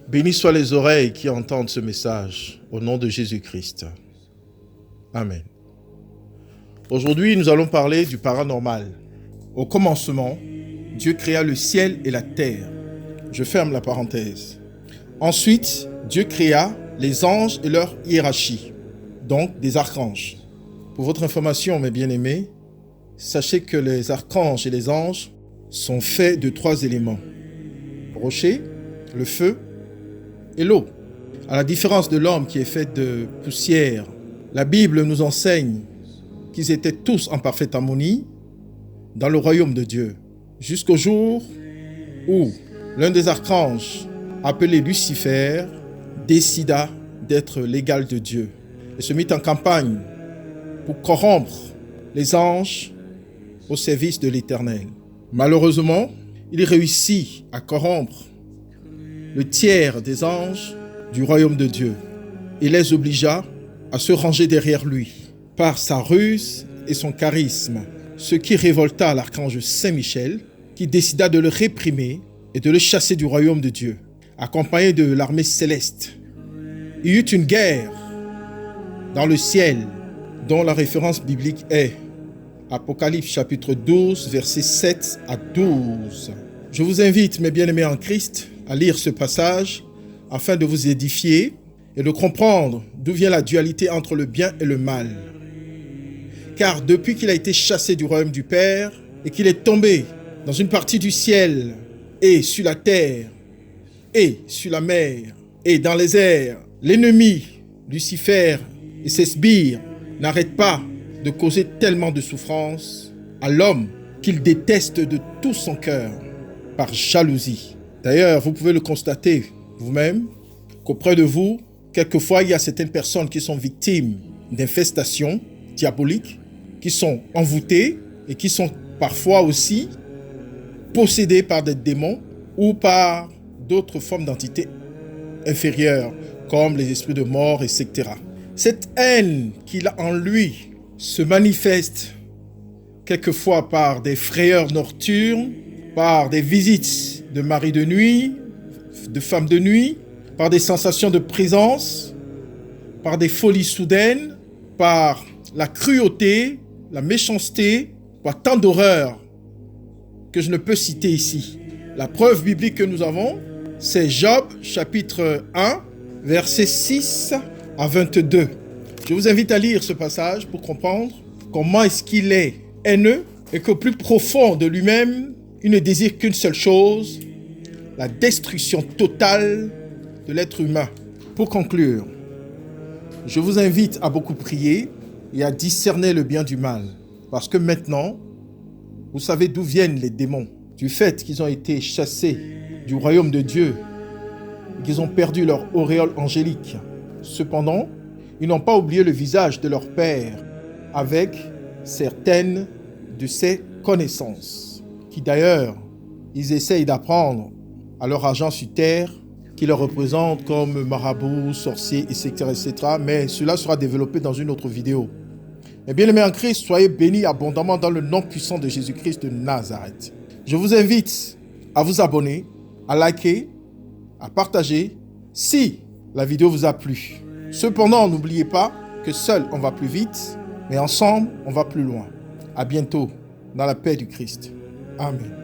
Bénis soient les oreilles qui entendent ce message, au nom de Jésus-Christ. Amen. Aujourd'hui, nous allons parler du paranormal. Au commencement, Dieu créa le ciel et la terre. Je ferme la parenthèse. Ensuite, Dieu créa les anges et leur hiérarchie, donc des archanges. Pour votre information, mes bien-aimés, sachez que les archanges et les anges sont faits de 3 éléments. Le rocher, le feu et l'eau. À la différence de l'homme qui est fait de poussière, la Bible nous enseigne qu'ils étaient tous en parfaite harmonie dans le royaume de Dieu, jusqu'au jour où l'un des archanges, appelé Lucifer, décida d'être l'égal de Dieu et se mit en campagne pour corrompre les anges au service de l'Éternel. Malheureusement, il réussit à corrompre le tiers des anges du royaume de Dieu et les obligea à se ranger derrière lui par sa ruse et son charisme, ce qui révolta l'archange Saint-Michel, qui décida de le réprimer et de le chasser du royaume de Dieu, accompagné de l'armée céleste. Il y eut une guerre dans le ciel, dont la référence biblique est Apocalypse chapitre 12, versets 7 à 12. Je vous invite, mes bien-aimés en Christ, à lire ce passage afin de vous édifier et de comprendre d'où vient la dualité entre le bien et le mal. Car depuis qu'il a été chassé du royaume du Père et qu'il est tombé dans une partie du ciel et sur la terre et sur la mer et dans les airs, l'ennemi, Lucifer et ses sbires n'arrêtent pas de causer tellement de souffrance à l'homme qu'il déteste de tout son cœur par jalousie. D'ailleurs, vous pouvez le constater vous-même qu'auprès de vous, quelquefois, il y a certaines personnes qui sont victimes d'infestations diaboliques, qui sont envoûtées et qui sont parfois aussi possédées par des démons ou par d'autres formes d'entités inférieures, comme les esprits de mort, etc. Cette haine qu'il a en lui se manifeste quelquefois par des frayeurs nocturnes, par des visites de mari de nuit, de femme de nuit, par des sensations de présence, par des folies soudaines, par la cruauté, la méchanceté, par tant d'horreurs que je ne peux citer ici. La preuve biblique que nous avons, c'est Job chapitre 1, versets 6 à 22. Je vous invite à lire ce passage pour comprendre comment est-ce qu'il est haineux et qu'au plus profond de lui-même, il ne désire qu'une seule chose, la destruction totale de l'être humain. Pour conclure, je vous invite à beaucoup prier et à discerner le bien du mal. Parce que maintenant, vous savez d'où viennent les démons. Du fait qu'ils ont été chassés du royaume de Dieu et qu'ils ont perdu leur auréole angélique. Cependant, ils n'ont pas oublié le visage de leur Père avec certaines de ses connaissances, qui d'ailleurs, ils essayent d'apprendre à leur agent sur terre, qui leur représente comme marabouts, sorciers, etc., etc. Mais cela sera développé dans une autre vidéo. Mais bien aimés en Christ, soyez bénis abondamment dans le nom puissant de Jésus-Christ de Nazareth. Je vous invite à vous abonner, à liker, à partager, si la vidéo vous a plu. Cependant, n'oubliez pas que seul on va plus vite, mais ensemble on va plus loin. À bientôt dans la paix du Christ. Amen.